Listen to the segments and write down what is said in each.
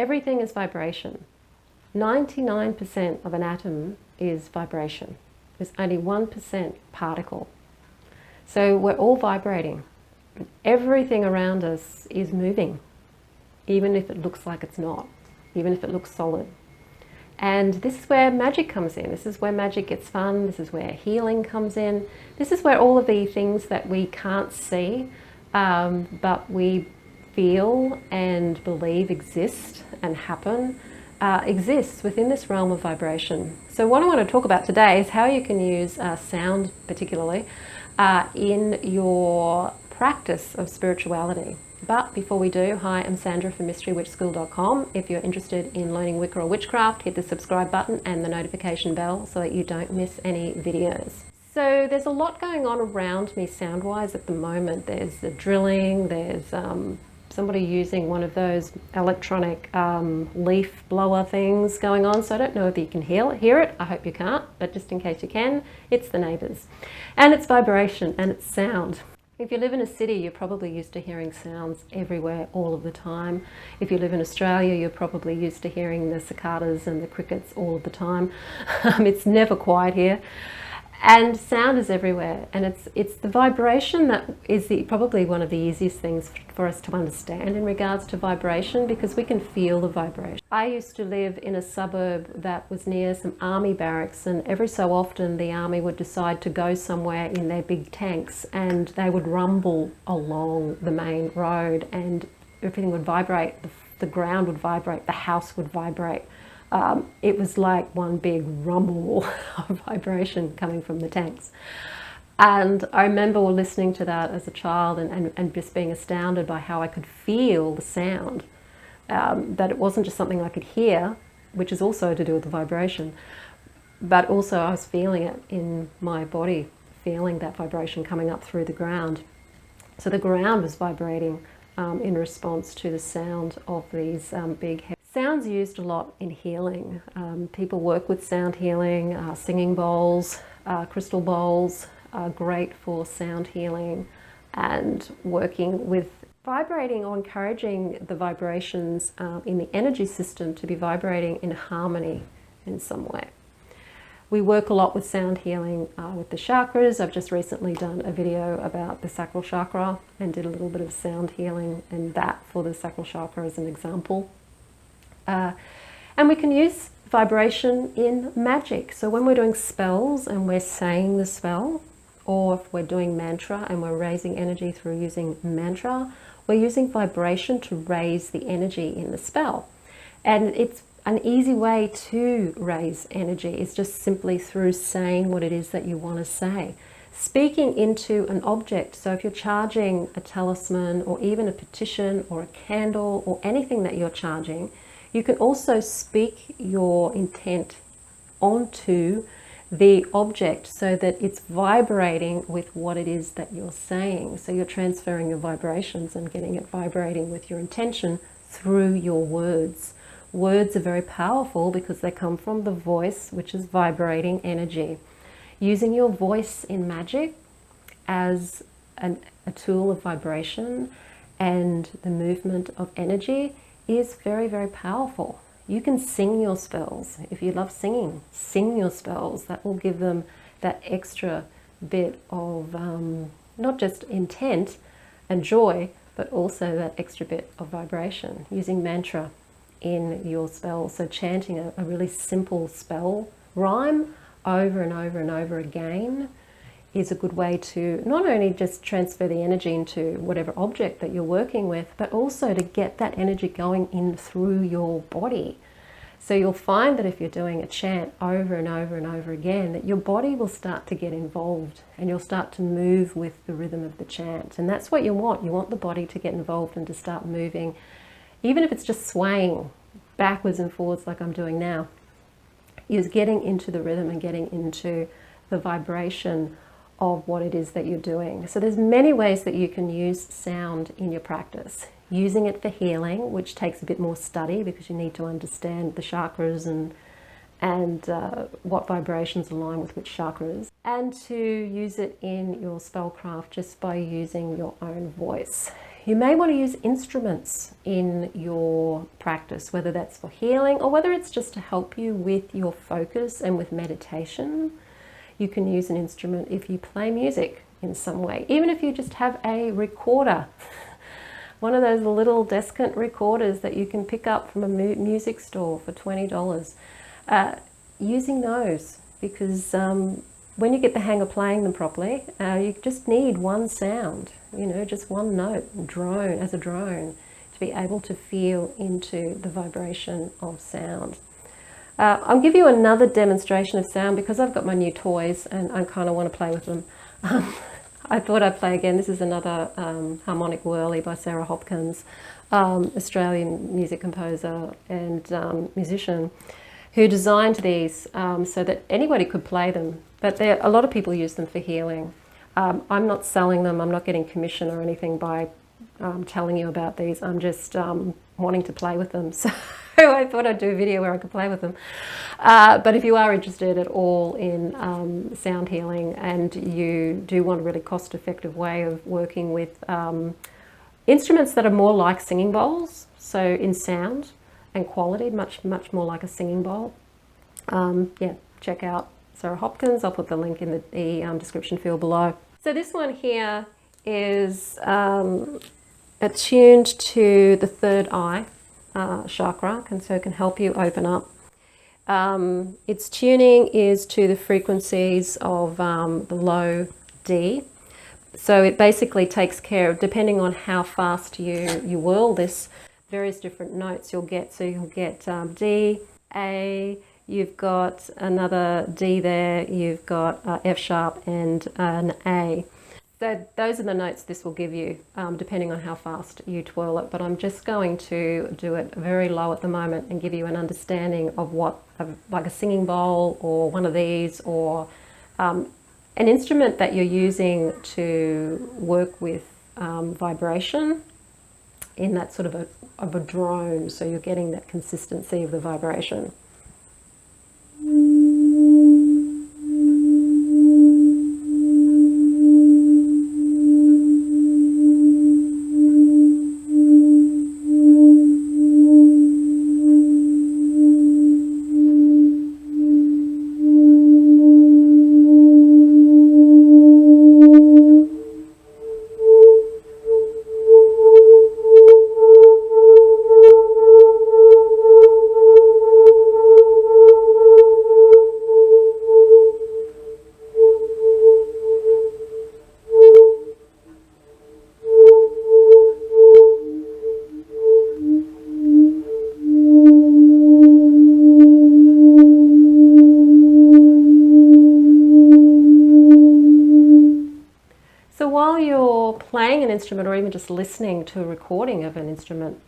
Everything is vibration. 99% of an atom is vibration. There's only 1% particle. So we're all vibrating. Everything around us is moving, even if it looks like it's not, even if it looks solid. And this is where magic comes in. This is where magic gets fun. This is where healing comes in. This is where all of the things that we can't see, but we feel and believe exist and happen, exists within this realm of vibration. So what I want to talk about today is how you can use sound particularly in your practice of spirituality. But before we do, hi, I'm Sandra from MysteryWitchSchool.com. If you're interested in learning Wicca or witchcraft, hit the subscribe button and the notification bell so that you don't miss any videos. So there's a lot going on around me sound-wise at the moment. There's the drilling, there's somebody using one of those electronic leaf blower things going on. So I don't know if you can hear it. I hope you can't, but just in case you can, it's the neighbours. And it's vibration and it's sound. If you live in a city, you're probably used to hearing sounds everywhere all of the time. If you live in Australia, you're probably used to hearing the cicadas and the crickets all of the time. It's never quiet here. And sound is everywhere, and it's the vibration that is probably one of the easiest things for us to understand in regards to vibration, because we can feel the vibration. I used to live in a suburb that was near some army barracks, and every so often the army would decide to go somewhere in their big tanks, and they would rumble along the main road, and everything would vibrate. The ground would vibrate, the house would vibrate. It was like one big rumble of vibration coming from the tanks. And I remember listening to that as a child and just being astounded by how I could feel the sound, that it wasn't just something I could hear, which is also to do with the vibration, but also I was feeling it in my body, feeling that vibration coming up through the ground. So the ground was vibrating in response to the sound of these big heavy. Sound's used a lot in healing. People work with sound healing, singing bowls, crystal bowls are great for sound healing, and working with vibrating or encouraging the vibrations in the energy system to be vibrating in harmony in some way. We work a lot with sound healing with the chakras. I've just recently done a video about the sacral chakra and did a little bit of sound healing and that for the sacral chakra as an example. And we can use vibration in magic. So when we're doing spells and we're saying the spell, or if we're doing mantra and we're raising energy through using mantra, we're using vibration to raise the energy in the spell. And it's an easy way to raise energy is just simply through saying what it is that you want to say. Speaking into an object. So if you're charging a talisman or even a petition or a candle or anything that you're charging, you can also speak your intent onto the object so that it's vibrating with what it is that you're saying. So you're transferring your vibrations and getting it vibrating with your intention through your words. Words are very powerful because they come from the voice, which is vibrating energy. Using your voice in magic as a tool of vibration and the movement of energy is very, very powerful. You can sing your spells. If you love singing, sing your spells. That will give them that extra bit of not just intent and joy, but also that extra bit of vibration. Using mantra in your spells. So chanting a really simple spell rhyme over and over and over again is a good way to not only just transfer the energy into whatever object that you're working with, but also to get that energy going in through your body. So you'll find that if you're doing a chant over and over and over again, that your body will start to get involved and you'll start to move with the rhythm of the chant. And that's what you want. You want the body to get involved and to start moving, even if it's just swaying backwards and forwards like I'm doing now. Is getting into the rhythm and getting into the vibration of what it is that you're doing. So there's many ways that you can use sound in your practice. Using it for healing, which takes a bit more study because you need to understand the chakras and what vibrations align with which chakras. And to use it in your spellcraft just by using your own voice. You may want to use instruments in your practice, whether that's for healing or whether it's just to help you with your focus and with meditation. You can use an instrument if you play music in some way, even if you just have a recorder. One of those little Descant recorders that you can pick up from a music store for $20. Using those, because when you get the hang of playing them properly, you just need one sound, just one note, drone, as a drone, to be able to feel into the vibration of sound. I'll give you another demonstration of sound because I've got my new toys and I kind of want to play with them. I thought I'd play again. This is another harmonic whirly by Sarah Hopkins, Australian music composer and musician, who designed these so that anybody could play them. But a lot of people use them for healing. I'm not selling them. I'm not getting commission or anything by telling you about these. I'm just wanting to play with them. So I thought I'd do a video where I could play with them. But if you are interested at all in sound healing and you do want a really cost-effective way of working with instruments that are more like singing bowls, so in sound and quality, much more like a singing bowl, yeah, check out Sarah Hopkins. I'll put the link in the description field below. So this one here is attuned to the third eye chakra, and so it can help you open up. Its tuning is to the frequencies of the low D. So it basically takes care of, depending on how fast you whirl this, various different notes you'll get. So you'll get D, A, you've got another D there, you've got F sharp and an A. So those are the notes this will give you, depending on how fast you twirl it. But I'm just going to do it very low at the moment and give you an understanding of what, like a singing bowl or one of these, or an instrument that you're using to work with vibration in that sort of a drone, so you're getting that consistency of the vibration. While you're playing an instrument or even just listening to a recording of an instrument,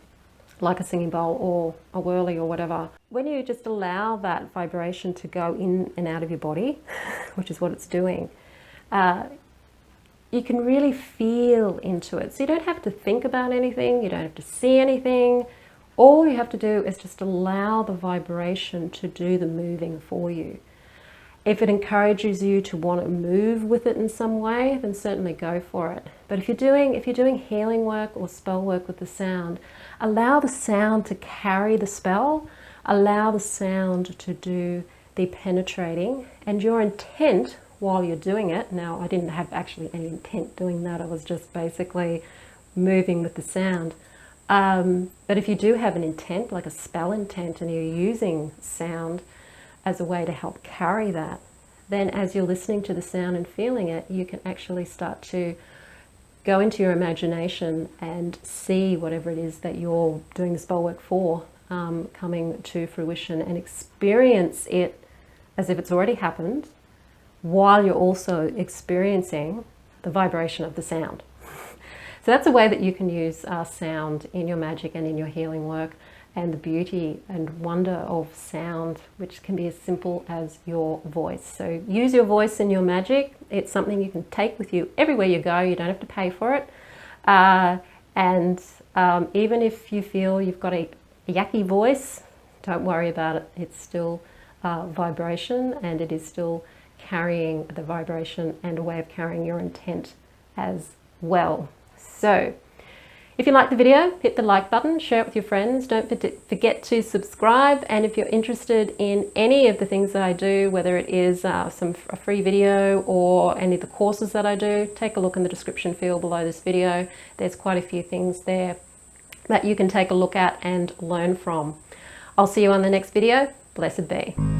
like a singing bowl or a whirly or whatever, when you just allow that vibration to go in and out of your body, which is what it's doing, you can really feel into it. So you don't have to think about anything, you don't have to see anything. All you have to do is just allow the vibration to do the moving for you. If it encourages you to want to move with it in some way, then certainly go for it. But if you're doing healing work or spell work with the sound, allow the sound to carry the spell, allow the sound to do the penetrating, and your intent while you're doing it. Now, I didn't have actually any intent doing that. I was just basically moving with the sound. But if you do have an intent, like a spell intent, and you're using sound as a way to help carry that, then as you're listening to the sound and feeling it, you can actually start to go into your imagination and see whatever it is that you're doing the spell work for coming to fruition, and experience it as if it's already happened, while you're also experiencing the vibration of the sound. So that's a way that you can use sound in your magic and in your healing work, and the beauty and wonder of sound, which can be as simple as your voice. So use your voice in your magic. It's something you can take with you everywhere you go. You don't have to pay for it. And even if you feel you've got a yucky voice, don't worry about it. It's still vibration, and it is still carrying the vibration and a way of carrying your intent as well. So If you like the video, hit the like button, share it with your friends. Don't forget to subscribe. And if you're interested in any of the things that I do, whether it is a free video or any of the courses that I do, take a look in the description field below this video. There's quite a few things there that you can take a look at and learn from. I'll see you on the next video. Blessed be.